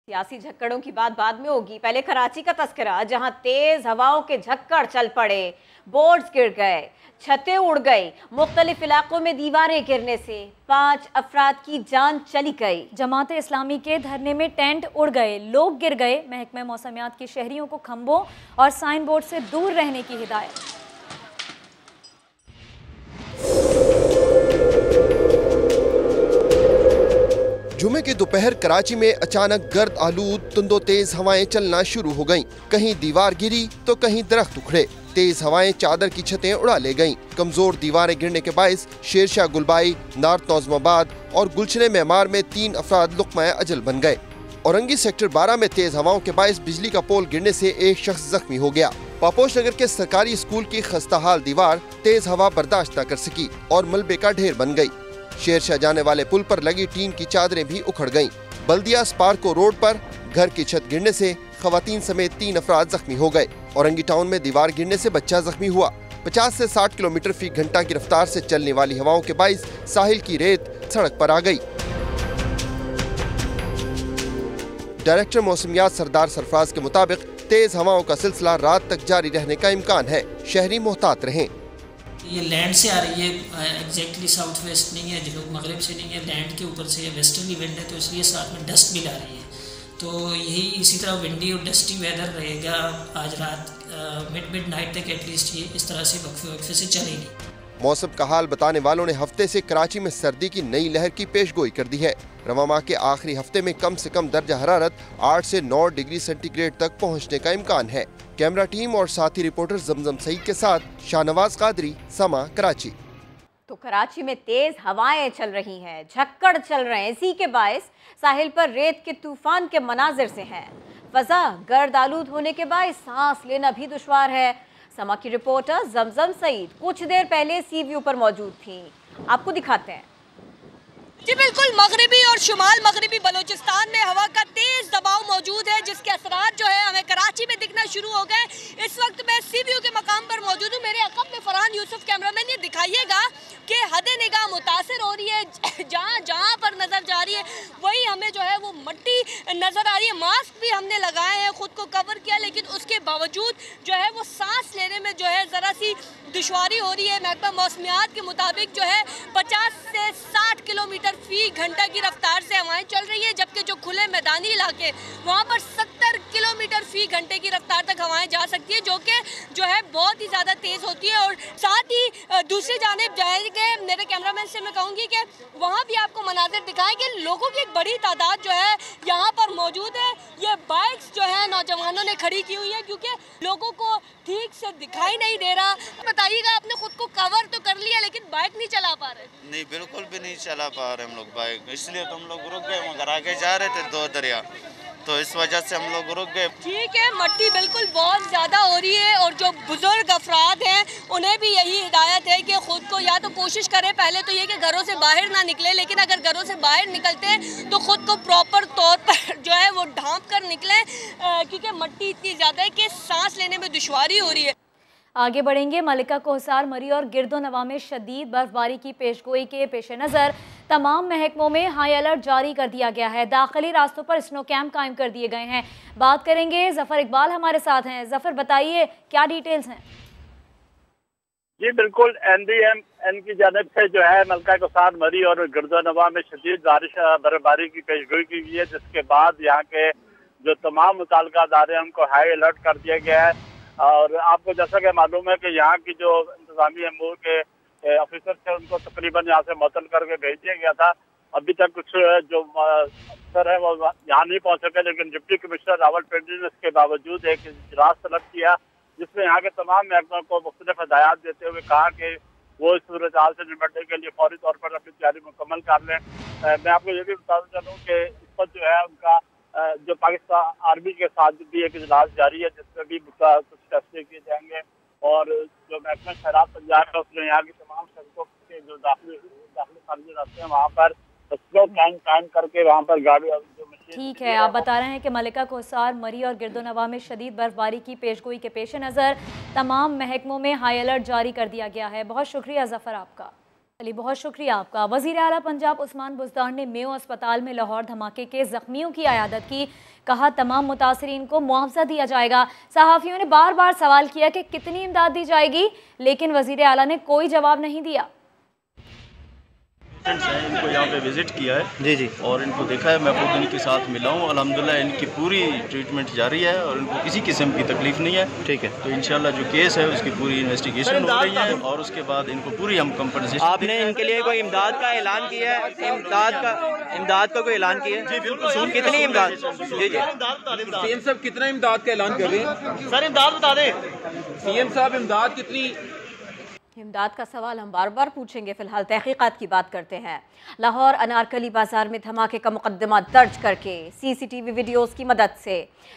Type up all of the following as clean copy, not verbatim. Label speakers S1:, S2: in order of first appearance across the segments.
S1: सियासी झक्कड़ों की बात बाद में होगी, पहले कराची का तस्करा, जहां तेज हवाओं के झक्कड़ चल पड़े, बोर्ड्स गिर गए, छतें उड़ गई, मुख्तलिफ इलाकों में दीवारें गिरने से 5 अफराद की जान चली गई।
S2: जमात इस्लामी के धरने में टेंट उड़ गए, लोग गिर गए। महकमा मौसमियात के शहरियों को खंभों और साइन बोर्ड से दूर रहने की हिदायत।
S3: जुमे की दोपहर कराची में अचानक गर्द आलूद तुंदो तेज हवाएं चलना शुरू हो गईं। कहीं दीवार गिरी तो कहीं दरख्त उखड़े। तेज हवाएं चादर की छतें उड़ा ले गईं। कमजोर दीवारें गिरने के बायस शेरशाह गुलबाई, नार्थ नौजमाबाद और गुलशन मेमार में 3 अफराद लुक़मा अजल बन गए। औरंगी सेक्टर 12 में तेज हवाओं के बायस बिजली का पोल गिरने से एक शख्स जख्मी हो गया। पापोश नगर के सरकारी स्कूल की खस्ताहाल दीवार तेज हवा बर्दाश्त न कर सकी और मलबे का ढेर बन गई। शेरशाह जाने वाले पुल पर लगी टीन की चादरें भी उखड़ गईं। बल्दिया स्पार्को रोड पर घर की छत गिरने से खवातीन समेत 3 अफराद जख्मी हो गए। औरंगी टाउन में दीवार गिरने से बच्चा जख्मी हुआ। 50 से 60 किलोमीटर फी घंटा की रफ्तार से चलने वाली हवाओं के बाइस साहिल की रेत सड़क पर आ गई। डायरेक्टर मौसमियात सरदार सरफराज के मुताबिक तेज हवाओं का सिलसिला रात तक जारी रहने का इम्कान है। शहरी मोहतात रहें।
S4: ये लैंड से आ रही है, एग्जैक्टली साउथ वेस्ट नहीं है, जनूब मगरब से नहीं है, लैंड के ऊपर से वेस्टर्ली विंड है, तो इसलिए साथ में डस्ट भी ला रही है। तो यही इसी तरह विंडी और डस्टी वेदर रहेगा आज रात मिड नाइट तक एटलीस्ट। ये इस तरह से वक्फे से चलेगी।
S3: मौसम का हाल बताने वालों ने हफ्ते से कराची में सर्दी की नई लहर की पेशगोई कर दी है। रवां माह के आखिरी हफ्ते में कम से कम दर्जा हरारत 8 से 9 डिग्री सेंटीग्रेड तक पहुंचने का इम्कान है। कैमरा टीम और साथी रिपोर्टर जमजम सईद के साथ शाहनवाज कादरी, समा, कराची।
S1: तो कराची में तेज हवाएं चल रही हैं, झक्कड़ चल रहे हैं। इसी के बायस साहिल पर रेत के तूफान के मनाजिर से हैं। फजा गर्द आलूद होने के बायस सांस लेना भी दुश्वार है। समा की रिपोर्टर जमजम सईद कुछ देर पहले सी व्यू पर मौजूद थी, आपको दिखाते हैं।
S5: जी बिल्कुल, मगरिबी और शुमाल मगरिबी बलूचिस्तान में हवा का तेज दबाव मौजूद है, जिसके असरात जो है हमें कराची में दिखना शुरू हो गए। इस वक्त मैं सी व्यू के मकाम पर मौजूद हूँ। मेरे अकब में फरहान यूसुफ कैमरामैन, ये दिखाइएगा कि हद निगाह मुतासिर हो रही है। जहाँ जहाँ पर नजर जा रही है वही हमें जो है वो मट्टी नजर आ रही है। मास्क भी हमने लगाए हैं, खुद को कवर किया, लेकिन उसके बावजूद जो है वो सांस लेने में जो है ज़रा सी दुश्वारी हो रही है। महकमा मौसमियात के मुताबिक जो है 50 से 60 किलोमीटर फी घंटा की रफ्तार से हवाएं चल रही है, जबकि जो खुले मैदानी इलाके वहाँ पर 70 किलोमीटर फी घंटे की रफ्तार तक हवाएं जा सकती है, जो कि जो है बहुत ही ज़्यादा तेज़ होती है। और साथ ही दूसरी जानिब जाएंगे, मेरे कैमरामैन से मैं कहूँगी कि वहाँ भी आपको मनाजिर दिखाएंगे। लोगों की एक बड़ी तादाद जो है यहाँ पर मौजूद है। ये बाइक्स जो है नौजवानों ने खड़ी की हुई है, क्योंकि लोगों को ठीक से दिखाई नहीं दे रहा। बताइएगा, आपने खुद को कवर तो कर लिया लेकिन बाइक नहीं चला पा रहे?
S6: नहीं, बिल्कुल भी नहीं चला पा रहे हम लोग बाइक, इसलिए तो हम लोग रुक गए। मगर आगे जा रहे थे 2 दरिया, तो इस वजह से हम लोग रुक गए।
S5: ठीक है, मट्टी बिल्कुल बहुत ज़्यादा हो रही है और जो बुजुर्ग अफराद हैं उन्हें भी यही हिदायत है कि खुद को या तो कोशिश करें पहले तो ये कि घरों से बाहर ना निकले, लेकिन अगर घरों से बाहर निकलते हैं तो खुद को प्रॉपर तौर पर जो है वो ढांप कर निकलें, क्योंकि मट्टी इतनी ज़्यादा है कि सांस लेने में दुश्वारी हो रही है।
S2: आगे बढ़ेंगे। मलिका कोहसार, मरी और गिरदो नवा में शदीद बर्फबारी की पेशगोई के पेश नज़र तमाम महकमों में हाई अलर्ट जारी कर दिया गया है। दाखिली रास्तों पर स्नो कैंप कायम कर दिए गए हैं। बात करेंगे, जफर इकबाल हमारे साथ हैं। जफर, बताइए क्या डिटेल्स हैं?
S7: जी बिल्कुल, NDMN की जानिब से जो है मलिका कोहसार, मरी और गिरदो नवा में शदीद बारिश बर्फबारी की पेशगोई की गई है, जिसके बाद यहाँ के जो तमाम मुताल्लिका अदारे हैं उनको हाई अलर्ट कर दिया गया है। और आपको जैसा कि मालूम है कि यहाँ की जो इंतजामी अमूर के ऑफिसर थे उनको तकरीबन यहाँ से मुअत्तल करके भेज दिया गया था। अभी तक कुछ जो अफसर है वो यहाँ नहीं पहुँच सके, लेकिन डिप्टी कमिश्नर रावलपिंडी ने इसके बावजूद एक इजलास तलब किया, जिसमें यहाँ के तमाम महकमों को मुख्तलिफ हदायत देते हुए कहा कि वो इस सूरत हाल से निपटने के लिए फौरी तौर पर अपनी तैयारी मुकम्मल कर लें। मैं आपको ये भी बताना चलूँ कि इस पर जो है उनका जो पाकिस्तान आर्मी के साथ भी एक इजलास जारी है, जिसमें भी कुछ फैसले किए जाएंगे। और जो महकमा शराब पंजाब है उसने यहाँ की तमाम सड़कों के जो दाखिली खारिजी रास्ते हैं वहाँ पर स्लो कायम करके वहाँ पर गाड़ी जो मशीन।
S2: ठीक है, आप बता रहे हैं कि मलिका कोहसार, मरी और गिरदो नवा में शदीद बर्फबारी की पेशगोई के पेश नज़र तमाम महकमों में हाई अलर्ट जारी कर दिया गया है। बहुत शुक्रिया जफर आपका। अली, बहुत शुक्रिया आपका। वज़ीर आला पंजाब उस्मान बुज़दार ने मेयो अस्पताल में लाहौर धमाके के ज़ख्मियों की अयादत की। कहा तमाम मुतासरीन को मुआवजा दिया जाएगा। सहाफ़ियों ने बार बार सवाल किया कि कितनी इमदाद दी जाएगी, लेकिन वज़ीर आला ने कोई जवाब नहीं दिया।
S8: इनको यहाँ पे विज़िट किया है जी और इनको देखा है, मैं खुद इनके साथ मिला हूँ। अल्हम्दुलिल्लाह इनकी पूरी ट्रीटमेंट जारी है और इनको किसी किस्म की तकलीफ नहीं है। ठीक है, तो इंशाल्लाह जो केस है उसकी पूरी इन्वेस्टिगेशन हो रही है और उसके बाद इनको पूरी हम कंपनसेशन।
S9: आपने इनके लिए कोई इमदाद का ऐलान किया है? इमदाद का कोई ऐलान किया है? जी बिल्कुल। कितनी इमदाद? जी
S10: सीएम साहब कितना इमदाद का ऐलान कर रहे हैं?
S9: सर इमदाद बता दें।
S10: सीएम साहब इमदाद कितनी?
S1: इमदाद का सवाल हम बार बार पूछेंगे, फिलहाल तहकीकात की बात करते हैं। लाहौर अनारकली बाजार में धमाके का मुकदमा दर्ज करके सीसीटीवी वीडियोस की मदद से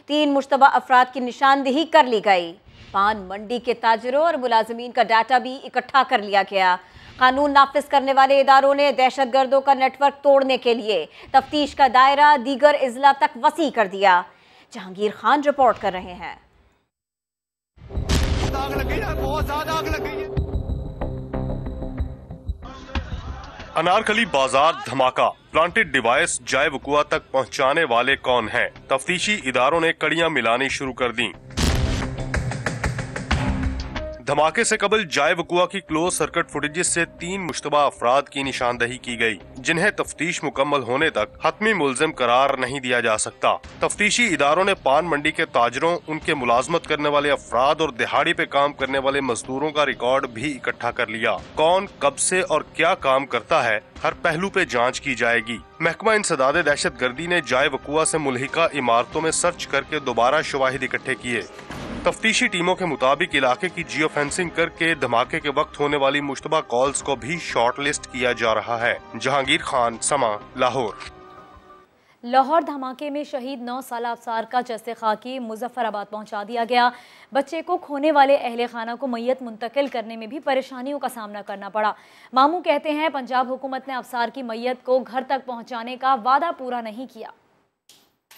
S1: 3 मुश्तबा अफराद की निशानदेही कर ली गई। पान मंडी के ताजरों और मुलाजमीन का डाटा भी इकट्ठा कर लिया गया। कानून नाफिज करने वाले इदारों ने दहशतगर्दों का नेटवर्क तोड़ने के लिए तफ्तीश का दायरा दीगर इजला तक वसी कर दिया। जहांगीर खान रिपोर्ट कर रहे हैं।
S11: आग लग गई है, बहुत ज्यादा आग लग गई है।
S12: अनारकली बाजार धमाका, प्लांटेड डिवाइस जाए वकुआ तक पहुंचाने वाले कौन हैं? तफ्तीशी इदारों ने कड़ियां मिलानी शुरू कर दी। धमाके से कबल जाए वकुआ की क्लोज सर्किट फुटेजेस से 3 मुश्तबा अफराद की निशानदही की गई, जिन्हें तफ्तीश मुकम्मल होने तक हतमी मुल्जिम करार नहीं दिया जा सकता। तफ्तीशी इदारों ने पान मंडी के ताजरों, उनके मुलाजमत करने वाले अफराद और दिहाड़ी पे काम करने वाले मजदूरों का रिकॉर्ड भी इकट्ठा कर लिया। कौन, कब से और क्या काम करता है, हर पहलू पे जांच की जाएगी। महकमा इंसदाद दहशतगर्दी ने जाए वकुआ से मुल्हिका इमारतों में सर्च करके दोबारा शवाहिद इकट्ठे किए। तफ्तीशी टीमों के मुताबिक इलाके की जियो फेंसिंग करके धमाके के वक्त होने वाली मुश्तबा कॉल्स को भी शॉर्टलिस्ट किया जा रहा है। जहांगीर खान, समा, लाहौर।
S2: लाहौर धमाके में शहीद 9 साल अफसार का जस्ते खाकी मुजफ्फराबाद पहुंचा दिया गया। बच्चे को खोने वाले अहले खाना को मैयत मुंतकिल करने में भी परेशानियों का सामना करना पड़ा। मामू कहते हैं पंजाब हुकूमत ने अफसार की मैयत को घर तक पहुंचाने का वादा पूरा नहीं किया।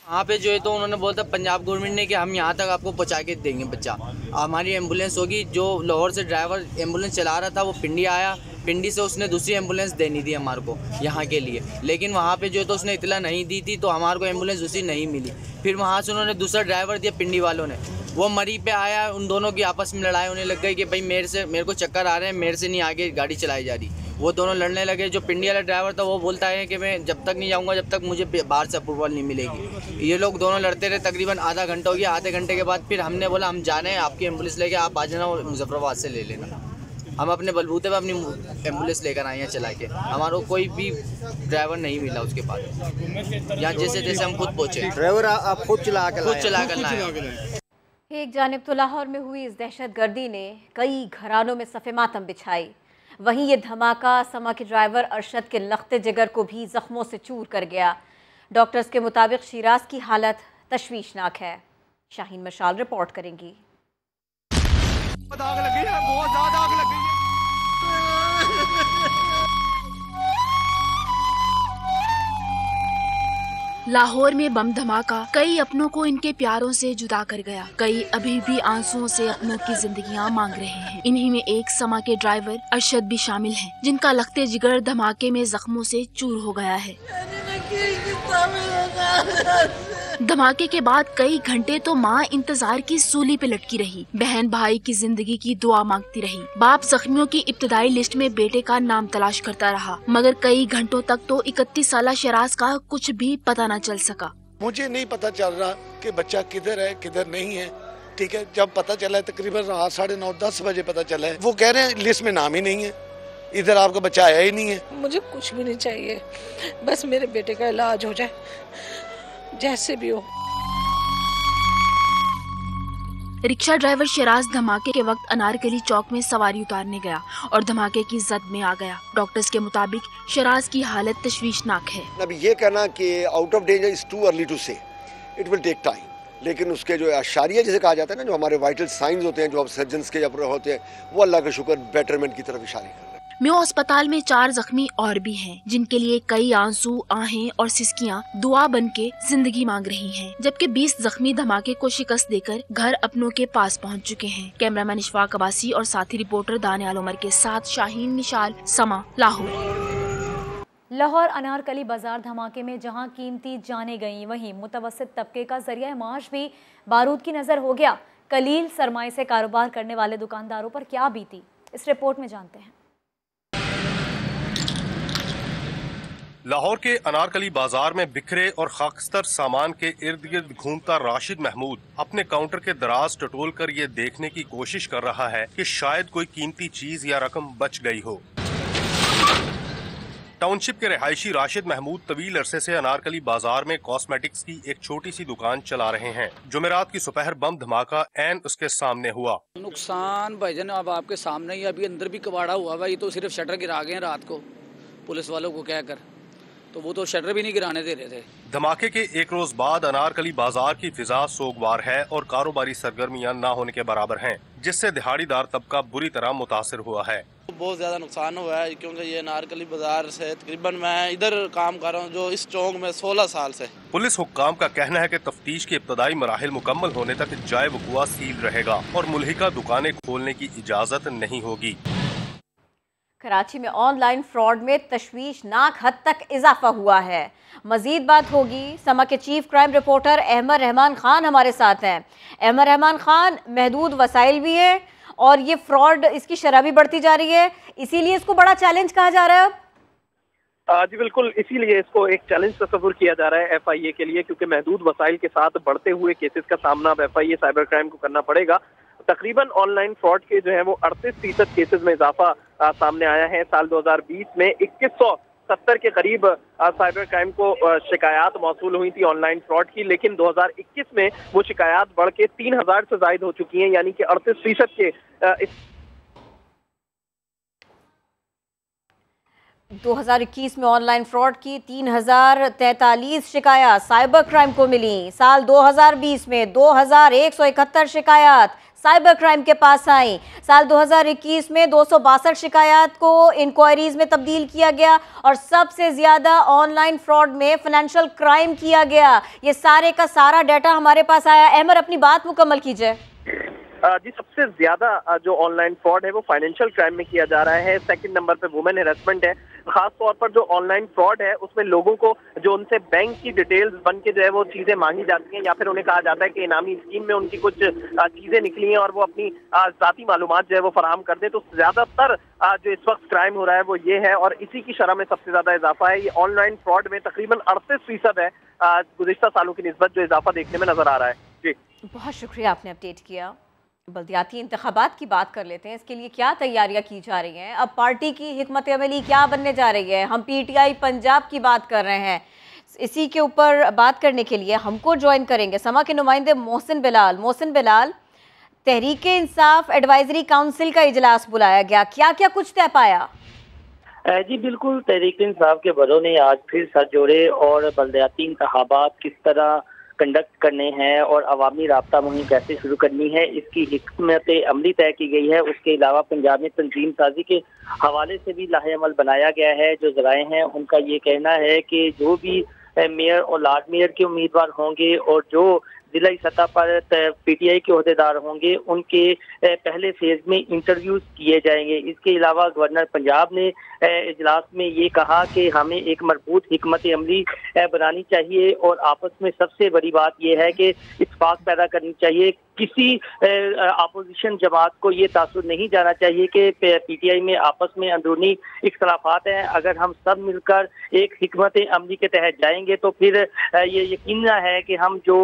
S9: वहाँ पे जो है तो उन्होंने बोला था पंजाब गवर्नमेंट ने कि हम यहाँ तक आपको पहुँचा के देंगे बच्चा। हमारी एम्बुलेंस होगी, जो लाहौर से ड्राइवर एम्बुलेंस चला रहा था वो पिंडी आया, पिंडी से उसने दूसरी एम्बुलेंस देनी थी हमारे को यहाँ के लिए, लेकिन वहाँ पे जो है तो उसने इतला नहीं दी थी, तो हमारे को एम्बुलेंस दूसरी नहीं मिली। फिर वहाँ से उन्होंने दूसरा ड्राइवर दिया पिंडी वालों ने, वो मरी पे आया, उन दोनों की आपस में लड़ाई होने लग गई कि भाई मेरे को चक्कर आ रहे हैं, मेरे से नहीं आगे गाड़ी चलाई जा रही। वो दोनों लड़ने लगे। जो पिंडी वाला ड्राइवर था वो बोलता है कि मैं जब तक नहीं जाऊंगा जब तक मुझे बाहर से अप्रूवल नहीं मिलेगी। ये लोग दोनों लड़ते रहे, तकरीबन आधा घंटा हो गया। आधे घंटे के बाद फिर हमने बोला हम जा रहे हैं, आपकी एम्बुलेंस लेके आप आ जाना और मुजफ्फराबाद से ले लेना। हम अपने बलबूते पे अपनी एम्बुलेंस लेकर आए हैं चला के, हमारा कोई भी ड्राइवर नहीं मिला उसके बाद। यहाँ जैसे जैसे हम खुद पहुँचे,
S13: ड्राइवर आप खुद चला कर
S9: लाए।
S1: एक जानिब तो लाहौर में हुई इस दहशतगर्दी ने कई घरानों में सफ़े मातम बिछाई, वहीं ये धमाका समा के ड्राइवर अरशद के लख्ते जिगर को भी जख्मों से चूर कर गया। डॉक्टर्स के मुताबिक शिराज की हालत तशवीशनाक है। शाहीन मशाल रिपोर्ट करेंगी।
S11: आग लगी है, बहुत ज्यादा आग लगी है।
S14: लाहौर में बम धमाका कई अपनों को इनके प्यारों से जुदा कर गया। कई अभी भी आंसुओं से अपनों की जिंदगियां मांग रहे हैं। इन्हीं में एक समा के ड्राइवर अरशद भी शामिल हैं, जिनका लखते जिगर धमाके में जख्मों से चूर हो गया है। धमाके के बाद कई घंटे तो माँ इंतजार की सूली पे लटकी रही, बहन भाई की जिंदगी की दुआ मांगती रही। बाप जख्मियों की इब्तदाई लिस्ट में बेटे का नाम तलाश करता रहा, मगर कई घंटों तक तो 31 साला शराज का कुछ भी पता न चल सका।
S15: मुझे नहीं पता चल रहा कि बच्चा किधर है किधर नहीं है। ठीक है, जब पता चला है तकरीबन रात 9:30-10 बजे पता चला है, वो कह रहे हैं लिस्ट में नाम ही नहीं है, इधर आपका बच्चा आया ही नहीं है।
S16: मुझे कुछ भी नहीं चाहिए, बस मेरे बेटे का इलाज हो जाए जैसे भी हो।
S14: रिक्शा ड्राइवर शराज धमाके के वक्त अनारकली चौक में सवारी उतारने गया और धमाके की जद में आ गया। डॉक्टर्स के मुताबिक शराज की हालत तशवीशनाक है।
S17: अब ये कहना कि out of danger is too early to say, it will take time, लेकिन उसके जो अशारिया जिसे कहा जाता है ना, जो हमारे वाइटल साइंस होते हैं जो अब सर्जन्स के होते हैं, वो अल्लाह का शुक्र बेटरमेंट की तरफ इशारे कर रहे हैं।
S14: म्यो अस्पताल में 4 जख्मी और भी हैं, जिनके लिए कई आंसू, आहें और सिसकियां दुआ बन के जिंदगी मांग रही हैं, जबकि 20 जख्मी धमाके को शिकस्त देकर घर अपनों के पास पहुंच चुके हैं। कैमरामैन इशफाक अब्बासी और साथी रिपोर्टर दानियाल उमर के साथ शाहीन निशाल, समा, लाहौर।
S2: लाहौर अनारकली बाजार धमाके में जहां कीमती जाने गईं, वहीं मुतवस्सित तबके का जरिया माश भी बारूद की नजर हो गया। कलील सरमाए से कारोबार करने वाले दुकानदारों पर क्या बीती, इस रिपोर्ट में जानते हैं।
S12: लाहौर के अनारकली बाजार में बिखरे और खाकस्तर सामान के इर्द गिर्द घूमता राशिद महमूद अपने काउंटर के दराज टटोल कर ये देखने की कोशिश कर रहा है कि शायद कोई कीमती चीज या रकम बच गई हो। टाउनशिप के रिहायशी राशिद महमूद तवील अरसे से अनारकली बाजार में कॉस्मेटिक्स की एक छोटी सी दुकान चला रहे हैं। जुमेरात की सुपहर बम धमाका ऐन उसके सामने हुआ।
S18: नुकसान भाईजान अब आपके सामने ही, अभी अंदर भी कबाड़ा हुआ हुआ, ये तो सिर्फ शटर गिरा गए हैं रात को पुलिस वालों को कहकर, तो वो तो शटर भी नहीं गिराने दे रहे थे।
S12: धमाके के एक रोज बाद अनारकली बाजार की फिजा सोगवार है और कारोबारी सरगर्मियां न होने के बराबर हैं, जिससे दिहाड़ीदार तबका बुरी तरह मुतासिर हुआ है।
S19: बहुत ज्यादा नुकसान हुआ है, क्योंकि ये अनारकली बाजार से तकरीबन मैं इधर काम कर रहा हूँ, जो इस चौक में 16 साल से।
S12: पुलिस हुक्काम का कहना है कि तफ्तीश के इब्तदाई मराहिल मुकम्मल होने तक जाए वकुआ सील रहेगा और मुल्हिका दुकानें खोलने की इजाजत नहीं होगी।
S1: कराची में ऑनलाइन फ्रॉड में तशवीशनाक हद तक इजाफा हुआ है। मजीद बात होगी। समा के chief crime reporter Ahmed Rahman Khan हमारे साथ हैं। अहमद रहमान खान, महदूद वसाइल भी है और ये फ्रॉड, इसकी शरह भी बढ़ती जा रही है, इसीलिए इसको बड़ा चैलेंज कहा जा रहा है अब।
S20: जी बिल्कुल, इसीलिए इसको एक चैलेंज तस्वुर किया जा रहा है FIA के लिए, क्योंकि महदूद वसाइल के साथ बढ़ते हुए केसेस का सामना अब FIA साइबर क्राइम को करना पड़ेगा। तकरीबन ऑनलाइन फ्रॉड के जो है वो 38% केसेस में इजाफा सामने आया है। साल 2020 में 2170 के करीब साइबर क्राइम को शिकायत मौसूल हुई थी ऑनलाइन फ्रॉड की, लेकिन 2021 में वो शिकायत बढ़ के 3000 से ज्यादा हो चुकी हैं, यानी कि 38% के
S1: 2021 में ऑनलाइन फ्रॉड की 3043 शिकायत साइबर क्राइम को मिली। साल 2020 में 2171 शिकायत साइबर क्राइम के पास आई। साल 2021 में 262 शिकायत को इंक्वायरीज में तब्दील किया गया और सबसे ज्यादा ऑनलाइन फ्रॉड में फाइनेंशियल क्राइम किया गया। ये सारे का सारा डाटा हमारे पास आया। अहमद, अपनी बात मुकम्मल कीजिए।
S20: जी, सबसे ज्यादा जो ऑनलाइन फ्रॉड है वो फाइनेंशियल क्राइम में किया जा रहा है। सेकंड नंबर पे वुमेन हैरेसमेंट है। खास तौर पर जो ऑनलाइन फ्रॉड है उसमें लोगों को जो उनसे बैंक की डिटेल्स बन के जो है वो चीजें मांगी जाती हैं, या फिर उन्हें कहा जाता है कि इनामी स्कीम में उनकी कुछ चीजें निकली हैं और वो अपनी जाती मालूमात जो है वो फराहम कर दे। तो ज्यादातर जो इस वक्त क्राइम हो रहा है वो ये है और इसी की शरह में सबसे ज्यादा इजाफा है। ये ऑनलाइन फ्रॉड में तकरीबन 38% है गुज़िश्ता सालों की निस्बत जो इजाफा देखने में नजर आ रहा है। जी,
S1: बहुत शुक्रिया, आपने अपडेट किया। बल्दियाती इंतखाबात की बात कर लेते हैं। इसके लिए क्या तैयारियां की जा रही हैं, अब पार्टी की हिकमत अमली क्या बनने जा रही है। हम PTI पंजाब की बात कर रहे हैं। इसी के ऊपर बात करने के लिए हमको ज्वाइन करेंगे समा के नुमाइंदे मोहसिन बिलाल। मोहसिन बिलाल, तहरीक इंसाफ एडवाइजरी काउंसिल का इजलास बुलाया गया, क्या क्या कुछ तय पाया?
S21: जी बिल्कुल, तहरीक इंसाफ के बड़ों ने आज फिर सर जोड़े और बल्दियाती इंतखाबात किस तरह कंडक्ट करने हैं और अवामी राब्ता मुहिम कैसे शुरू करनी है, इसकी हिकमत अमली तय की गई है। उसके अलावा पंजाब में तंजीम साजी के हवाले से भी लाहेअमल बनाया गया है। जो जराए हैं उनका ये कहना है कि जो भी मेयर और लॉर्ड मेयर के उम्मीदवार होंगे और जो जिलाई सतह पर PTI के अहदेदार होंगे उनके पहले फेज में इंटरव्यूज किए जाएंगे। इसके अलावा गवर्नर पंजाब ने इजलास में ये कहा कि हमें एक मजबूत हिकमत अमली बनानी चाहिए और आपस में सबसे बड़ी बात यह है कि इत्तेफाक पैदा करनी चाहिए। किसी अपोजिशन जमात को ये तासुर नहीं जाना चाहिए कि PTI में आपस में अंदरूनी इख्तलाफात हैं। अगर हम सब मिलकर एक हिकमत अमली के तहत जाएंगे तो फिर ये यकीन है कि हम जो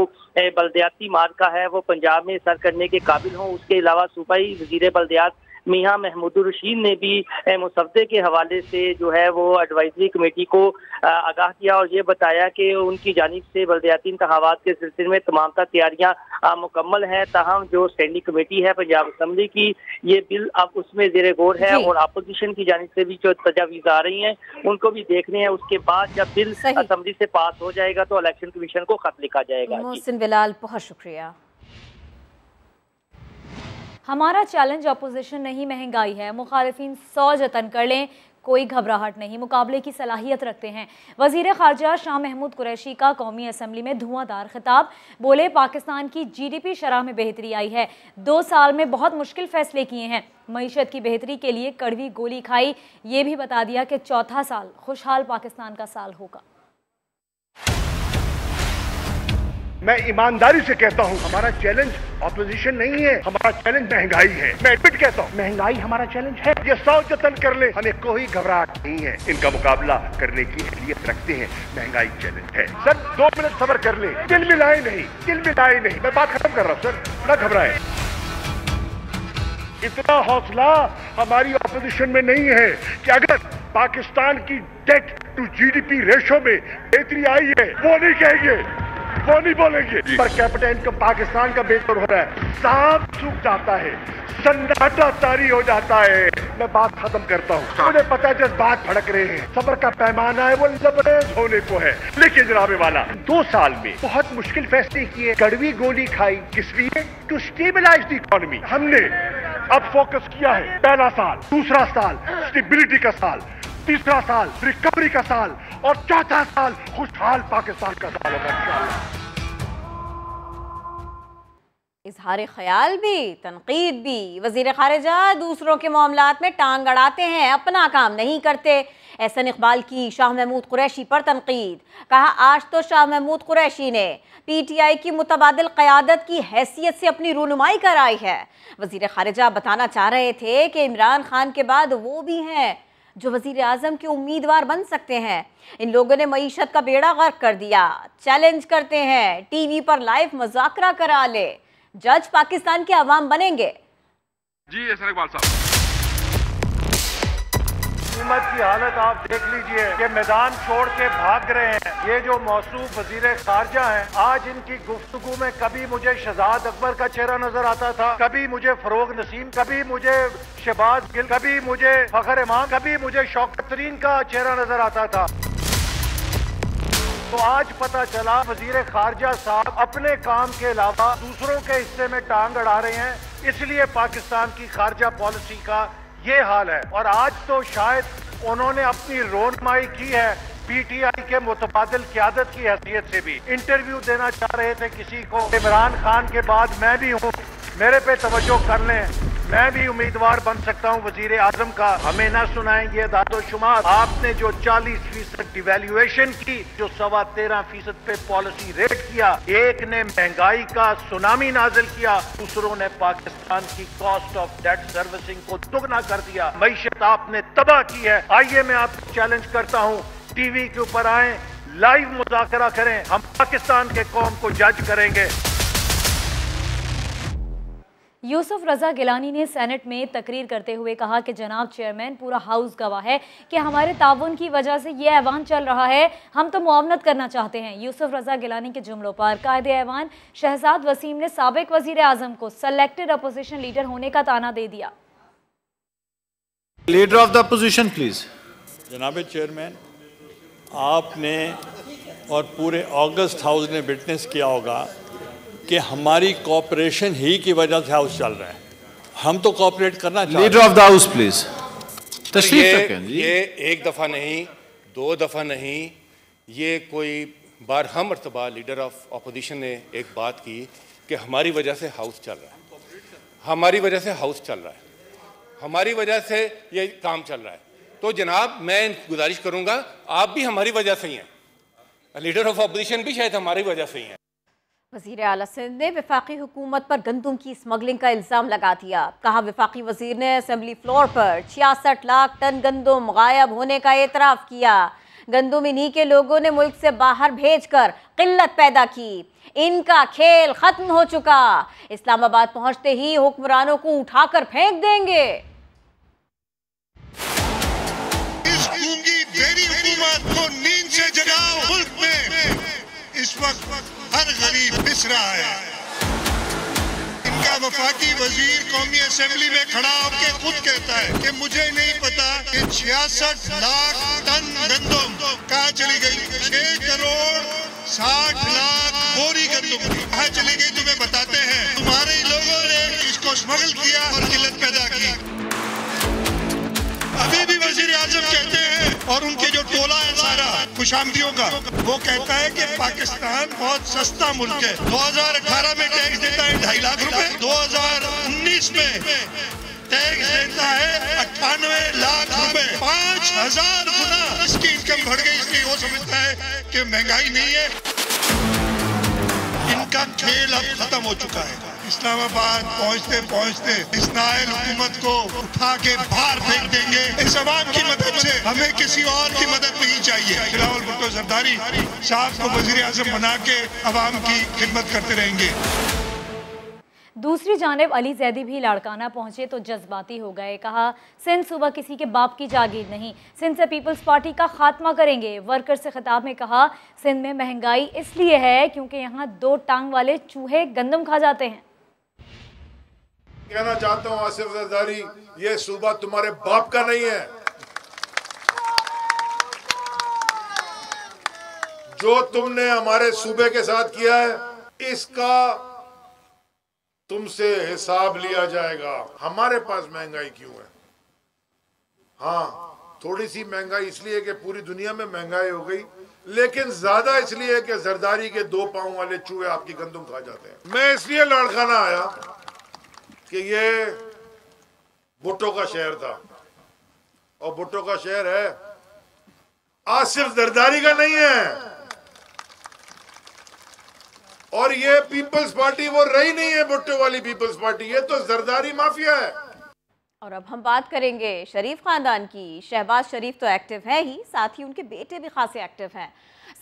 S21: बल्दियाती मार्का है वो पंजाब में सर करने के काबिल हों। उसके अलावा सूबाई वज़ीर बल्दियात मियां महमूदुर रशीद ने भी मुसव्वदे के हवाले से जो है वो एडवाइजरी कमेटी को आगाह किया और ये बताया कि उनकी जानिब से बल्दियाती इंतखाबात के सिलसिले में तमाम तैयारियां मुकम्मल हैं। ताहम जो स्टैंडिंग कमेटी है पंजाब असम्बली की, ये बिल अब उसमें ज़ेरे गौर है और अपोजिशन की जानिब से भी जो तजावीज़ आ रही हैं उनको भी देखने हैं। उसके बाद जब बिल असम्बली से पास हो जाएगा तो इलेक्शन कमीशन को खत लिखा जाएगा।
S1: मोहसिन बिलाल, बहुत शुक्रिया।
S2: हमारा चैलेंज अपोजिशन नहीं महंगाई है। मुखालिफिन 100 जतन कर लें, कोई घबराहट नहीं, मुकाबले की सलाहियत रखते हैं। वज़ीर ख़ारजा शाह महमूद कुरैशी का कौमी असम्बली में धुआंधार खिताब। बोले पाकिस्तान की GDP शरह में बेहतरी आई है। 2 साल में बहुत मुश्किल फैसले किए हैं। मईशत की बेहतरी के लिए कड़वी गोली खाई। ये भी बता दिया कि चौथा साल खुशहाल पाकिस्तान का साल होगा।
S4: मैं ईमानदारी से कहता हूँ, हमारा चैलेंज ऑपोजिशन नहीं है, हमारा चैलेंज महंगाई है। मैं एडमिट कहता हूँ, महंगाई हमारा चैलेंज है। ये 100 जतन कर ले, हमें कोई घबराहट नहीं है। इनका मुकाबला करने की अहलियत रखते हैं। महंगाई चैलेंज है। सर 2 मिनट सब्र कर ले, दिल मिलाए नहीं, दिल मिलाए नहीं। मैं बात खत्म कर रहा हूँ सर, ना घबराए। इतना हौसला हमारी ऑपोजिशन में नहीं है कि अगर पाकिस्तान की डेट टू GDP रेशो में बेहतरी आई है, वो नहीं कहेंगे, वो नहीं बोलेंगे। पर कैपिटा इनकम पाकिस्तान का बेहतर हो रहा है। सांप सूख जाता है, सन्नाटा तारी हो जाता है। मैं बात खत्म करता हूँ। मुझे पता है जज्बात भड़क रहे हैं, सब्र का पैमाना है वो लबरेज होने को है। लेकिन जनाबे वाला 2 साल में बहुत मुश्किल फैसले किए, कड़वी गोली खाई। किस लिए? To stabilize the economy. हमने अब फोकस किया है, पहला साल, दूसरा साल स्टेबिलिटी का साल, तीसरा साल रिकवरी का साल और चौथा साल खुशहाल पाकिस्तान का साल होगा इंशाअल्लाह।
S1: इजहार ख्याल भी, तनकीद भी। वज़ीर ख़ारिजा दूसरों के मामलात में टांग अड़ाते हैं, अपना काम नहीं करते। एहसन इकबाल की शाह महमूद कुरैशी पर तनकीद। कहा आज तो शाह महमूद कुरैशी ने PTI की मुतबादिल क़यादत की हैसियत से अपनी रूनुमाई कराई है। वज़ीर ख़ारिजा बताना चाह रहे थे कि इमरान खान के बाद वो भी हैं जो वज़ीर आज़म के उम्मीदवार बन सकते हैं। इन लोगों ने मईशत का बेड़ा गर्क कर दिया। चैलेंज करते हैं, TV पर लाइव मुज़ाकरा करा ले, जज पाकिस्तान के अवाम बनेंगे।
S4: जी एहसन इकबाल साहब, हुकूमत की हालत आप देख लीजिए कि मैदान छोड़ के भाग रहे हैं। ये जो मौसूफ वजीर खारजा हैं, आज इनकी गुफ्तगू में कभी मुझे शहजाद अकबर का चेहरा नजर आता था, कभी मुझे फरोग नसीम, कभी मुझे शहबाज गिल, कभी मुझे फखर इमाम, कभी मुझे शौकत तरीन का चेहरा नजर आता था। तो आज पता चला वजीर खारजा साहब अपने काम के अलावा दूसरों के हिस्से में टांग अड़ा रहे हैं। इसलिए पाकिस्तान की खारजा पॉलिसी का ये हाल है। और आज तो शायद उन्होंने अपनी रोनमाई की है PTI के मुतबादिल क़यादत की हैसियत से भी। इंटरव्यू देना चाह रहे थे किसी को, इमरान खान के बाद मैं भी हूँ, मेरे पे तवज्जो कर लें, मैं भी उम्मीदवार बन सकता हूँ वजीर आजम का। हमें ना सुनाएंगे दादोशुमार। आपने जो 40% डिवैल्यूएशन की, जो 13.25% पे पॉलिसी रेट किया, एक ने महंगाई का सुनामी नाजिल किया, दूसरों ने पाकिस्तान की कॉस्ट ऑफ डेट सर्विसिंग को दुगना कर दिया। मईशत आपने तबाह की है। आइए मैं आपको चैलेंज करता हूँ, TV के ऊपर आए, लाइव मुज़ाकरा करें, हम पाकिस्तान के कौम को जज करेंगे।
S2: यूसुफ रजा गिलानी ने सेनेट में तकरीर करते हुए कहा कि जनाब चेयरमैन, पूरा हाउस गवाह है कि हमारे ताउन की वजह से ये ऐवान चल रहा है, हम तो मुआवनत करना चाहते हैं। यूसुफ रजा गिलानी के जुमलों पर कायदे ऐवान शहजाद वसीम ने साबिक वजीर आजम को सेलेक्टेड अपोजिशन लीडर होने का ताना दे दिया।
S22: Leader of the opposition please.
S23: जनाब चेयरमैन, आपने और पूरे ऑगस्ट हाउस ने विटनेस किया होगा कि हमारी कोऑपरेशन ही की वजह से हाउस चल रहा है। हम तो कोऑपरेट करना चाहते हैं।
S22: Leader of the house please. तशरीफ रखें जी।
S24: ये एक दफ़ा नहीं, 2 दफ़ा नहीं, ये कोई बारहा मरतबा लीडर ऑफ अपोजिशन ने एक बात की कि हमारी वजह से हाउस चल रहा है, हमारी वजह से हाउस चल रहा है, हमारी वजह से ये काम चल रहा है। तो जनाब मैं गुजारिश करूँगा, आप भी हमारी वजह से ही हैं, लीडर ऑफ अपोजिशन भी शायद हमारी वजह से ही हैं।
S1: वज़ीर आला सिंध ने वफाकी हुकूमत पर गंदम की स्मगलिंग का इल्ज़ाम लगा दिया। कहा वफाकी वज़ीर ने असम्बली फ्लोर पर 66 लाख टन गंदम गायब होने का एतराफ़ किया। गंदम इन्हीं के लोगों ने मुल्क से बाहर भेजकर किल्लत पैदा की। इनका खेल खत्म हो चुका, इस्लामाबाद पहुंचते ही हुक्मरानों को उठाकर फेंक देंगे।
S25: इस गूंगी बेरी हुकूमत को नींद से जगाओ। मुल्क में इस वक्त हर गरीब पिस रहा है। इनका वफाकी वजीर कौमी असेंबली में खड़ा होकर खुद कहता है कि मुझे नहीं पता कि 66 लाख टन गंदम कहाँ चली गई। 6 करोड़ 60 लाख बोरी गंदम कहाँ चली गई, तुम्हें बताते हैं। तुम्हारे लोगों ने इसको स्मगल किया और किल्लत पैदा की। अभी भी वजीर आजम कहते हैं और उनके जो टोला है सारा खुशामदियों का, वो कहता है कि पाकिस्तान बहुत सस्ता मुल्क है। 2018 में टैक्स देता है 2.5 लाख रुपए, 2019 में टैक्स देता है 98 लाख रुपए, 5000 गुना इसकी इनकम बढ़ गई। इसलिए वो समझता है कि महंगाई नहीं है। इनका खेल अब खत्म हो चुका है। इस्लामाबाद पहुंचते पहुंचते इस नाअहल हुकूमत को उठा के बाहर फेंक देंगे। इस अवाम की मदद से हमें किसी और की मदद नहीं चाहिए। बिलावल भुट्टो जरदारी साहब को वजीर आज़म बना के अवाम की खिदमत करते रहेंगे।
S2: दूसरी जानिब अली जैदी भी लाड़काना पहुंचे तो जज्बाती हो गए। कहा, सिंध सूबा किसी के बाप की जागीर नहीं, सिंध से पीपल्स पार्टी का खात्मा करेंगे। वर्कर से खिताब में कहा, सिंध में महंगाई इसलिए है क्योंकि यहाँ 2 टांग वाले चूहे गंदम खा जाते हैं।
S3: कहना चाहता हूँ आसिफ जरदारी, ये सूबा तुम्हारे बाप का नहीं है। जो तुमने हमारे सूबे के साथ किया है इसका तुमसे हिसाब लिया जाएगा। हमारे पास महंगाई क्यों है? हाँ, थोड़ी सी महंगाई इसलिए कि पूरी दुनिया में महंगाई हो गई, लेकिन ज्यादा इसलिए कि जरदारी के 2 पांव वाले चूहे आपकी गंदम खा जाते हैं। मैं इसलिए लाड़काना आया कि ये भुट्टो का शहर था और भुट्टो का शहर है, आसिफ जरदारी का नहीं है। और ये पीपल्स पार्टी वो रही नहीं है, भुट्टो वाली पीपल्स पार्टी, ये तो जरदारी माफिया है।
S1: और अब हम बात करेंगे शरीफ खानदान की। शहबाज शरीफ तो एक्टिव है ही, साथ ही उनके बेटे भी खासे एक्टिव हैं।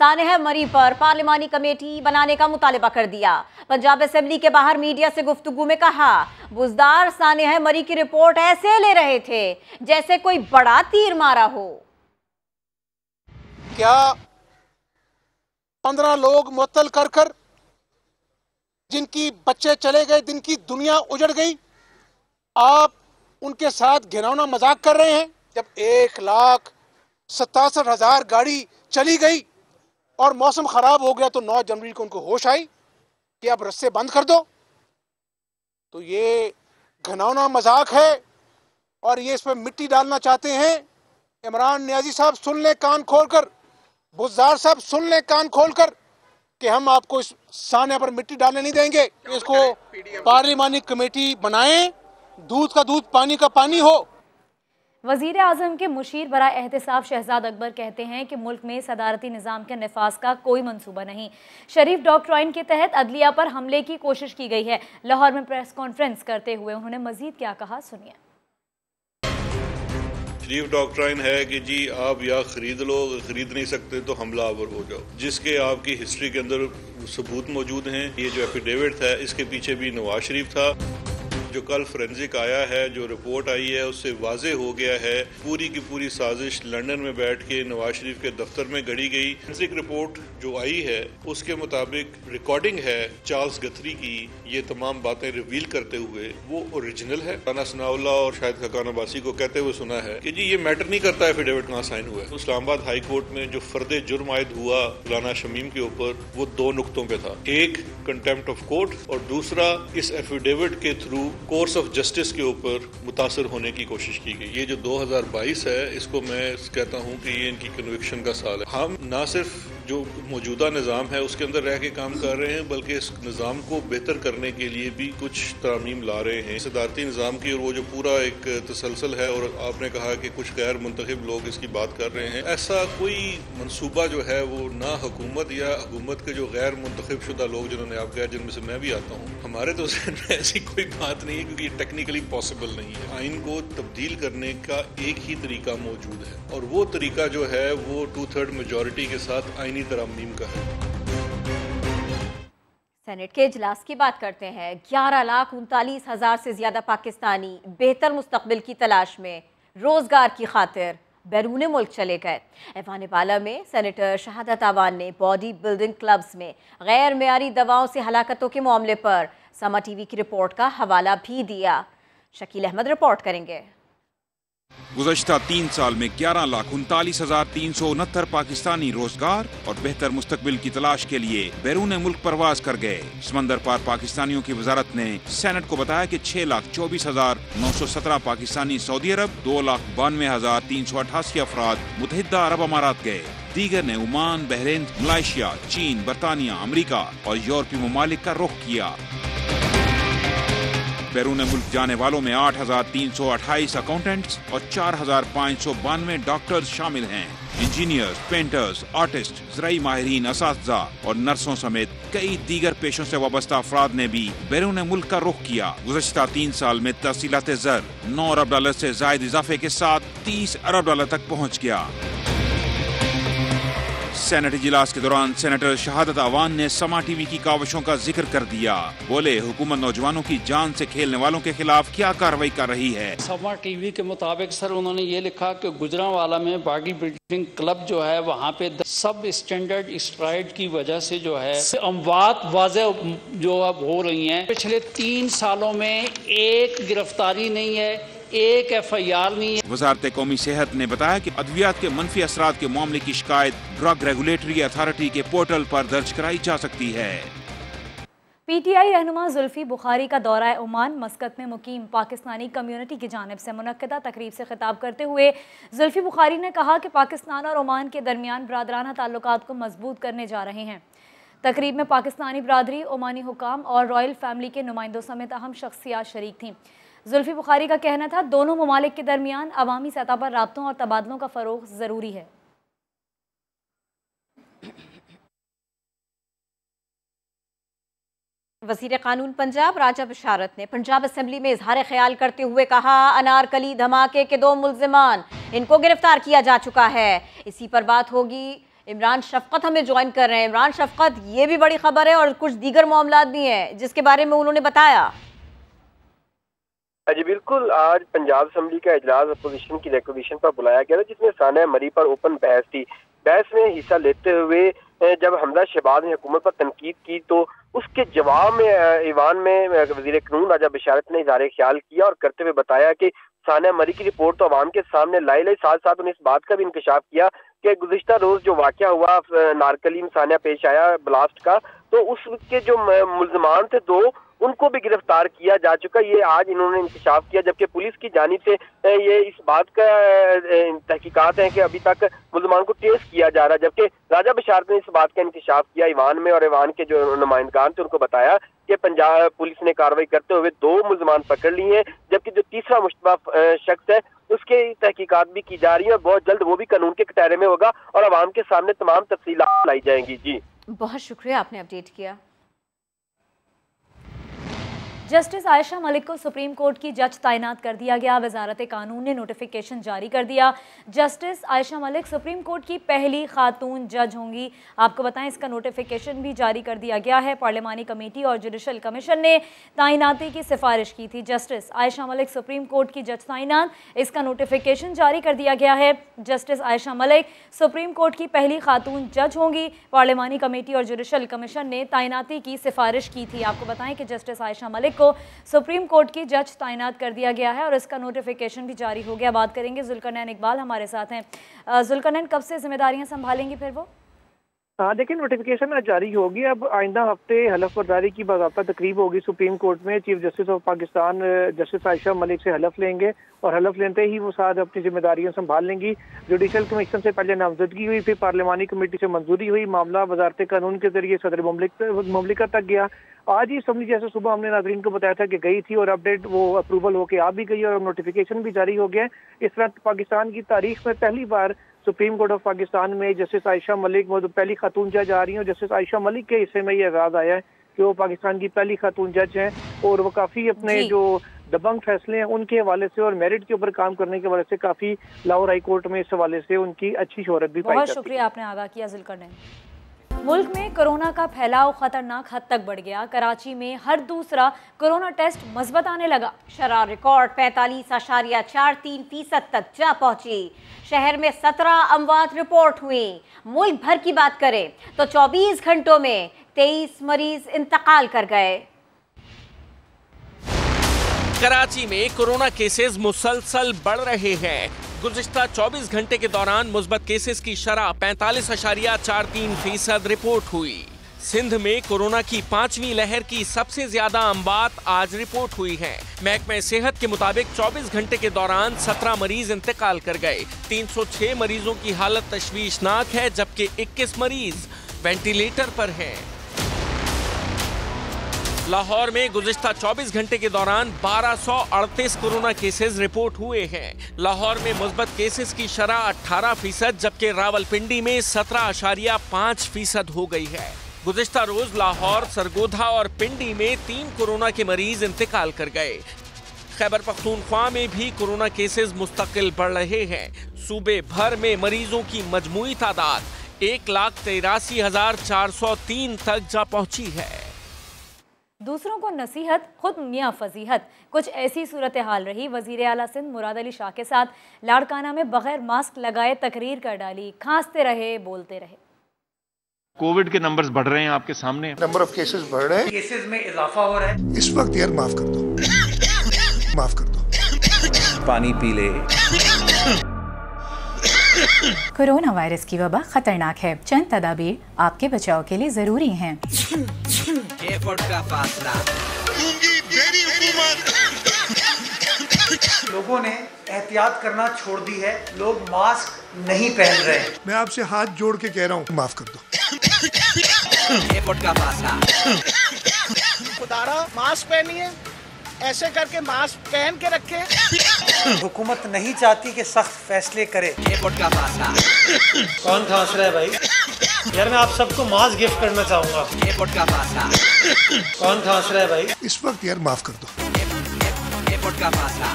S1: सानेह मरी पर पार्लिमानी कमेटी बनाने का मुतालिबा कर दिया। पंजाब असेंबली के बाहर मीडिया से गुफ्तगू में कहा, बुज़दार सानेह मरी की रिपोर्ट ऐसे ले रहे थे जैसे कोई बड़ा तीर मारा हो।
S5: क्या 15 लोग मुअत्तल कर जिनकी बच्चे चले गए, जिनकी दुनिया उजड़ गई, आप उनके साथ घिनौना मजाक कर रहे हैं? जब 1,67,000 गाड़ी चली गई और मौसम खराब हो गया तो 9 जनवरी को उनको होश आई कि अब रस्ते बंद कर दो। तो ये घिनौना मजाक है और ये इस पर मिट्टी डालना चाहते हैं। इमरान नियाजी साहब सुन लें कान खोलकर, बुज़दार साहब सुन लें कान खोलकर कि हम आपको इस साने पर मिट्टी डालने नहीं देंगे। इसको पार्लिमानी कमेटी बनाएं, दूध का दूध पानी का पानी हो।
S2: वज़ीर आज़म के मुशीर बरा एहतिसाब शहजाद अकबर कहते हैं कि मुल्क में सदारती निज़ाम के नफाज का कोई मंसूबा नहीं। शरीफ डॉक्ट्राइन के तहत अदलिया पर हमले की कोशिश की गई है। लाहौर में प्रेस कॉन्फ्रेंस करते हुए उन्होंने मजीद क्या कहा, सुनिए।
S6: शरीफ डॉक्ट्राइन है कि जी आप या खरीद लो, खरीद नहीं सकते तो हमलावर हो जाओ, जिसके आपकी हिस्ट्री के अंदर सबूत मौजूद हैं। ये जो एफिडेविट था इसके पीछे भी नवाज शरीफ था। जो कल फोरेंसिक आया है, जो रिपोर्ट आई है, उससे वाजे हो गया है पूरी की पूरी साजिश लंदन में बैठ के नवाज शरीफ के दफ्तर में गढ़ी गई। फोरेंसिक रिपोर्ट जो आई है उसके मुताबिक रिकॉर्डिंग है चार्ल्स गथरी की, ये तमाम बातें रिवील करते हुए वो ओरिजिनल है। राना सनाउल्लाह और शायद खकान अब्बासी को कहते हुए सुना है कि जी ये मैटर नहीं करता एफिडेविट कहाँ साइन हुआ है। तो इस्लामाबाद हाई कोर्ट में जो फर्द जुर्म आयद हुआ राना शमीम के ऊपर, वो 2 नुक्तों पे था। एक कंटेम्प्ट ऑफ कोर्ट और दूसरा इस एफिडेविट के थ्रू कोर्स ऑफ जस्टिस के ऊपर मुतासर होने की कोशिश की गई। ये जो 2022 है इसको मैं कहता हूँ कि ये इनकी कन्विक्शन का साल है। हम ना सिर्फ जो मौजूदा निज़ाम है उसके अंदर रह के काम कर रहे हैं, बल्कि इस निज़ाम को बेहतर करने के लिए भी कुछ तरमीम ला रहे हैं सदारती निज़ाम की। और वो जो पूरा एक तसलसल है, और आपने कहा कि कुछ गैर मुंतखब लोग इसकी बात कर रहे हैं, ऐसा कोई मनसूबा जो है वो ना हुकूमत या हुकूमत के जो गैर मुंतखब शुदा लोग जिन्होंने आप कहा, जिनमें से मैं भी आता हूँ, हमारे तो जहन में ऐसी कोई बात नहीं है, क्योंकि ये टेक्निकली पॉसिबल नहीं है। आइन को तब्दील करने का एक ही तरीका मौजूद है और वो तरीका जो है वो 2/3 मेजॉरिटी के साथ आइनी तरमीम का है।
S1: सेनेट के इजलास की बात करते हैं। 11,39,000 से ज्यादा पाकिस्तानी बेहतर मुस्तकबिल की तलाश में रोजगार की खातिर बैरून मुल्क चले गए। ऐवान बाला में सेनेटर शहादत आवान ने बॉडी बिल्डिंग क्लब्स में गैर मेयारी दवाओं से हलाकतों के मामले पर समा टीवी की रिपोर्ट का हवाला भी दिया। शकील अहमद रिपोर्ट करेंगे।
S7: गुज़श्ता 3 साल में 11,39,369 पाकिस्तानी रोजगार और बेहतर मुस्तकबिल की तलाश के लिए बैरून मुल्क परवाज कर गए। समंदर पार पाकिस्तानियों की वजारत ने सेनेट को बताया कि 6,24,917 पाकिस्तानी सऊदी अरब, 2,92,388 अफराद मुतहिदा अरब अमारात गए। दीगर ने ओमान, बहरीन, मलेशिया, चीन, बरतानिया, अमरीका और यूरोपीय ममालिक का रुख किया। बैरून मुल्क जाने वालों में 8,328 अकाउंटेंट्स और 4,592 डॉक्टर्स शामिल हैं। इंजीनियर्स, पेंटर्स, आर्टिस्ट, ज़राई माहिरीन, असातिज़ा और नर्सों समेत कई दीगर पेशों से वाबस्ता अफराद ने भी बैरून मुल्क का रुख किया। गुज़श्ता 3 साल में तहसीलात ज़र 9 अरब डॉलर से ज़ायद इजाफे के साथ 30 अरब डॉलर तक पहुँच गया। सेनेट इजलास के दौरान सेनेटर शहादत अवान ने समा टीवी की काविशों का जिक्र कर दिया। बोले, हुकूमत नौजवानों की जान से खेलने वालों के खिलाफ क्या कार्रवाई कर रही है।
S8: समा टीवी के मुताबिक सर उन्होंने ये लिखा कि गुजरांवाला में बॉडी बिल्डिंग क्लब जो है वहाँ पे सब स्टैंडर्ड स्ट्राइड की वजह से जो है अमवात वाज़ेह जो अब हो रही हैं। पिछले 3 सालों में एक गिरफ्तारी नहीं है, एक FIR नहीं है। वजारत कौमी सेहत ने बताया कि अद्वियात के मनफी असरात के मामले की शिकायत ड्रग रेगुलेटरी अथॉरिटी के पोर्टल पर दर्ज कराई जा सकती है।
S2: PTI रहनुमा जुल्फी बुखारी का दौरा ओमान मस्कत में मुकीम पाकिस्तानी कम्युनिटी की जानिब से मुनक्कदा तकरीब से खिताब करते हुए जुल्फी बुखारी ने कहा कि पाकिस्तान और ओमान के दरमियान बरादराना ताल्लुकात को मजबूत करने जा रहे हैं। तकरीब में पाकिस्तानी बरादरी, ओमानी हुकाम और रॉयल फैमिली के नुमाइंदों समेत अहम शख्सियात शरीक थीं। जुल्फी बुखारी का कहना था, दोनों ममालिक के दरमियान अवामी सतह पर राब्तों और तबादलों का फ़रोग़ ज़रूरी है।
S1: वज़ीर कानून पंजाब राजा बशारत ने पंजाब असम्बली में इजहार ख्याल करते हुए कहा, अनारकली धमाके के 2 मुल्ज़िमान, इनको गिरफ्तार किया जा चुका है। इसी पर बात होगी। इमरान शफकत हमें ज्वाइन कर रहे हैं। इमरान शफकत, ये भी बड़ी खबर है और कुछ दीगर मामलात भी हैं जिसके बारे में उन्होंने बताया।
S9: जी बिल्कुल, आज पंजाब असम्बली का इजलास अपोजिशन की रिक्वेजिशन पर बुलाया गया था, जिसमें सानिया मरी पर ओपन बहस थी। बहस में हिस्सा लेते हुए जब हमजा शहबाज ने हुकूमत पर तनकीद की तो उसके जवाब में ईवान में वज़ीर कानून राजा बशारत ने इज़हार ख्याल किया और करते हुए बताया कि सानिया मरी की रिपोर्ट तो अवाम के सामने लाई, साथ साथ उन्हें इस बात का भी इंकशाफ किया कि गुज़िश्ता रोज जो वाक़या हुआ नारकली में सानिया पेश आया ब्लास्ट का, तो उसके जो मुल्ज़मान थे 2 उनको भी गिरफ्तार किया जा चुका। ये आज इन्होंने इंकशाफ किया, जबकि पुलिस की जानिब से ये इस बात का तहकीकात है कि अभी तक मुल्ज़मान को ट्रेस किया जा रहा है। जबकि राजा बशारत ने इस बात का इंकशाफ किया ईवान में और ईवान के जो नुमाइंदगान थे उनको बताया कि पंजाब पुलिस ने कार्रवाई करते हुए 2 मुल्ज़मान पकड़ लिए हैं, जबकि जो तीसरा मुश्तबा शख्स है उसके तहकीकात भी की जा रही है और बहुत जल्द वो भी कानून के कटहरे में होगा और आवाम के सामने तमाम तफसीलात लाई जाएंगी। जी
S1: बहुत शुक्रिया, आपने अपडेट किया।
S2: जस्टिस आयशा मलिक को सुप्रीम कोर्ट की जज तैनात कर दिया गया। वजारत कानून ने नोटिफिकेशन जारी कर दिया। Justice Ayesha Malik supreme court की पहली खातून जज होंगी। आपको बताएं, इसका नोटिफिकेशन भी जारी कर दिया गया है। पार्लिमानी कमेटी और जुडिशल कमीशन ने तैनाती की सिफारिश की थी। Justice Ayesha Malik supreme court की जज तैनात, इसका नोटिफिकेशन जारी कर दिया गया है। Justice Ayesha Malik supreme court की पहली खातून जज होंगी। पार्लिमानी कमेटी और जुडिशल कमीशन ने तैनाती की सिफारिश की थी। आपको बताएं कि जस्टिस आयशा मलिक को सुप्रीम कोर्ट की जज तैनात कर दिया गया है और इसका नोटिफिकेशन भी जारी हो गया। बात करेंगे, जुल्करनैन इकबाल हमारे साथ हैं। जुल्करनैन, कब से जिम्मेदारियां संभालेंगी फिर वो?
S10: हाँ देखिए, नोटिफिकेशन आज जारी होगी। अब आइंदा हफ्ते हलफ बर्दारी की बाकायदा तकरीब होगी सुप्रीम कोर्ट में। Chief justice of Pakistan justice Ayesha Malik से हलफ लेंगे और हलफ लेते ही वो साथ अपनी जिम्मेदारियां संभाल लेंगी। जुडिशल कमीशन से पहले नामजदगी हुई, फिर पार्लिमानी कमेटी से मंजूरी हुई, मामला वजारत कानून के जरिए सदर मुमलिकत तक गया। आज ही असम्बली जैसे सुबह हमने नाज़रीन को बताया था कि गई थी और अपडेट वो अप्रूवल होकर आ भी गई और नोटिफिकेशन भी जारी हो गया। इस तरह पाकिस्तान की तारीख में पहली बार सुप्रीम कोर्ट ऑफ पाकिस्तान में जस्टिस आयशा मलिक पहली खातून जज आ रही हैं। जस्टिस आयशा मलिक के हिस्से में ये एजाज़ आया है कि वो पाकिस्तान की पहली खातून जज हैं और वो काफ़ी अपने जो दबंग फैसले हैं उनके हवाले से और मेरिट के ऊपर काम करने के हवाले से काफ़ी लाहौर हाई कोर्ट में इस हवाले से उनकी अच्छी शोहरत भी पाई जाती है।
S2: बहुत शुक्रिया, आपने आगाह किया जुल्करनैन। मुल्क में कोरोना का फैलाव खतरनाक हद तक बढ़ गया। कराची में हर दूसरा कोरोना टेस्ट मस्बत आने लगा।
S1: शरह रिकॉर्ड 45.43% तक जा पहुंची। शहर में 17 अमवात रिपोर्ट हुई। मुल्क भर की बात करें तो 24 घंटों में 23 मरीज इंतकाल कर गए।
S11: कराची में कोरोना केसेस मुसलसल बढ़ रहे हैं। गुज़िश्ता 24 घंटे के दौरान मुस्बत केसेस की शरह 45.43% रिपोर्ट हुई। सिंध में कोरोना की 5वीं लहर की सबसे ज्यादा अमवात आज रिपोर्ट हुई है। महकमे सेहत के मुताबिक 24 घंटे के दौरान 17 मरीज इंतकाल कर गए। 306 मरीजों की हालत तशवीशनाक है, जबकि 21 मरीज वेंटिलेटर पर हैं। लाहौर में गुज़िश्ता 24 घंटे के दौरान 1238 कोरोना केसेस रिपोर्ट हुए हैं। लाहौर में मुस्बत केसेस की शरह 18%, जबकि रावलपिंडी में 17.5% हो गई है। गुज़िश्ता रोज लाहौर, सरगोधा और पिंडी में 3 कोरोना के मरीज इंतकाल कर गए। खैबर पख्तूनख्वा में भी कोरोना केसेस मुस्तकिल बढ़ रहे हैं। सूबे भर में मरीजों की मजमूई तादाद 1,83,403 तक जा पहुंची है।
S2: दूसरों को नसीहत, खुद मियाँ फजीहत, कुछ ऐसी सूरत हाल रही। वज़ीर आला सिंध मुराद अली शाह के साथ लाड़काना में बगैर मास्क लगाए तकरीर कर डाली। खांसते रहे, बोलते रहे।
S22: कोविड के नंबर्स बढ़ रहे हैं आपके सामने,
S25: नंबर ऑफ केसेस बढ़ रहे हैं,
S13: केसेस में इजाफा हो रहा है।
S25: इस वक्त यार माफ कर दो, माफ कर दो,
S22: पानी पी ले।
S15: कोरोना वायरस की वबा खतरनाक है। चंद तदाबीर आपके बचाव के लिए जरूरी हैं।
S13: का फासला। लोगों ने एहतियात करना छोड़ दी है, लोग मास्क नहीं पहन रहे।
S25: मैं आपसे हाथ जोड़ के कह रहा हूँ, माफ कर दो।
S13: का फासला।
S16: खुदारा मास्क पहनिए, ऐसे करके मास्क पहन के रखें।
S13: हुकूमत नहीं चाहती कि सख्त फैसले करे। का फासला। कौन खांस रहा है भाई? यार मैं आप सबको मास्क गिफ्ट करना चाहूँगा। का फासला। कौन खांस रहा है भाई?
S25: इस वक्त यार माफ कर दो।
S13: का फासला।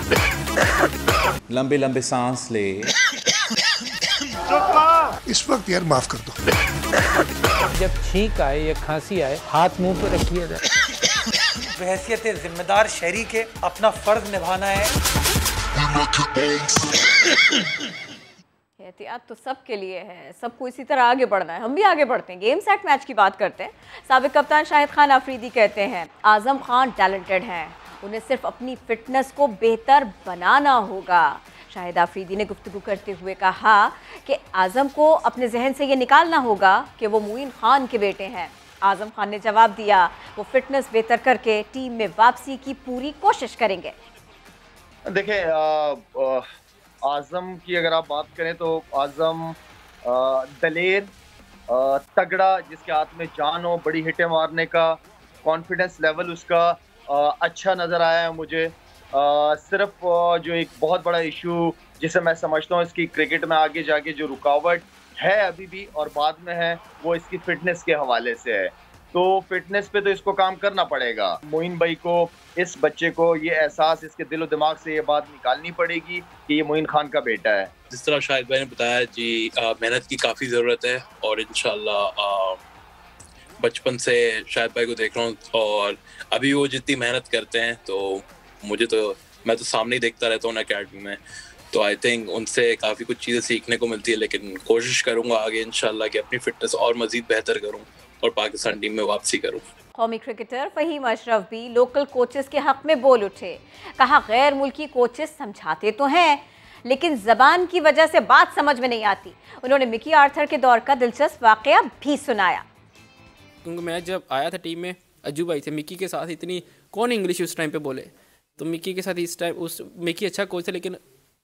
S22: लंबे लंबे सांस ले।
S25: इस वक्त यार माफ कर दो।
S13: जब छींक आए या खांसी आए, हाथ मुंह पर रखिएगा। बहैसियत जिम्मेदार शहरी के अपना फर्ज निभाना है।
S1: एहतियात तो सबके लिए है, सबको इसी तरह आगे बढ़ना है। हम भी आगे बढ़ते हैं। गेम सेट मैच की बात करते हैं। साबिक कप्तान शाहिद खान आफरीदी कहते हैं आजम खान टैलेंटेड हैं, उन्हें सिर्फ अपनी फिटनेस को बेहतर बनाना होगा। शाहिद आफरीदी ने गुफ्तगू करते हुए कहा कि आजम को अपने जहन से ये निकालना होगा कि वो मोइन खान के बेटे हैं। आजम खान ने जवाब दिया वो फिटनेस बेहतर करके टीम में वापसी की पूरी कोशिश करेंगे।
S17: देखिए आजम की अगर आप बात करें तो आजम दलेर, तगड़ा, जिसके हाथ में जान हो, बड़ी हिटें मारने का कॉन्फिडेंस लेवल उसका अच्छा नज़र आया है मुझे। सिर्फ जो एक बहुत बड़ा इशू जिसे मैं समझता हूँ इसकी क्रिकेट में आगे जाके जो रुकावट है अभी भी और बाद में है, वो इसकी फिटनेस के हवाले से है। तो फिटनेस पे तो इसको काम करना पड़ेगा। मोइन भाई को, इस बच्चे को ये एहसास इसके दिलो दिमाग से ये बात निकालनी पड़ेगी कि ये मोइन खान का बेटा है।
S26: जिस तरह शाहिद भाई ने बताया जी, मेहनत की काफ़ी ज़रूरत है और इंशाल्लाह बचपन से शाहिद भाई को देख रहा हूँ और अभी वो जितनी मेहनत करते हैं तो मैं तो सामने ही देखता रहता हूँ अकेडमी में, तो आई थिंक उनसे काफ़ी कुछ चीज़ें सीखने को मिलती है। लेकिन कोशिश करूँगा आगे इंशाल्लाह कि अपनी फिटनेस और मज़ीद बेहतर करूँ और पाकिस्तान टीम में वापसी करूँ।
S1: कौमी क्रिकेटर फहीम अशरफ भी लोकल कोचेस के हक में बोल उठे। कहा गैर मुल्की कोचेस समझाते तो हैं लेकिन ज़बान की वजह से बात समझ में नहीं आती। उन्होंने मिकी आर्थर के दौर का दिलचस्प वाकया भी सुनाया।
S27: क्योंकि मैं जब आया था टीम में अज्जू भाई थे, मिकी के साथ इतनी कौन इंग्लिश उस टाइम पे बोले, तो मिकी के साथ इस टाइम मिकी अच्छा कोच था लेकिन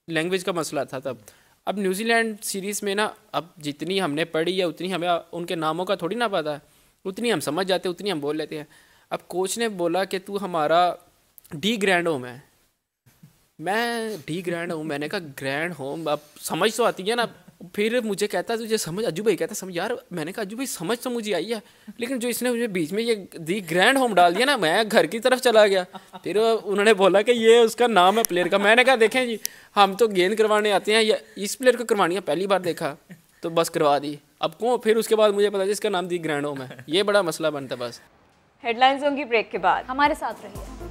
S27: लैंग्वेज का मसला था तब। अब न्यूजीलैंड सीरीज़ में ना, अब जितनी हमने पढ़ी या उतनी हमें उनके नामों का थोड़ी ना पता है, उतनी हम समझ जाते, उतनी हम बोल लेते हैं। अब कोच ने बोला कि तू हमारा डी ग्रैंड होम है। मैं डी ग्रैंड होम, मैंने कहा ग्रैंड होम, अब समझ तो आती है ना। फिर मुझे कहता तुझे समझ, अज्जू भाई कहता समझ यार, मैंने कहा अज्जू भाई समझ तो मुझे आई है लेकिन जो इसने मुझे बीच में ये दी ग्रैंड होम डाल दिया ना, मैं घर की तरफ चला गया। फिर उन्होंने बोला कि ये उसका नाम है प्लेयर का। मैंने कहा देखें जी, हम तो गेंद करवाने आते हैं, या इस प्लेयर को करवानी है, पहली बार देखा तो बस करवा दी। अब कौन, फिर उसके बाद मुझे पता इसका नाम दी ग्रैंड होम है। ये बड़ा मसला बनता बस।
S1: हेडलाइंस होंगी ब्रेक के बाद,
S2: हमारे साथ रहिए।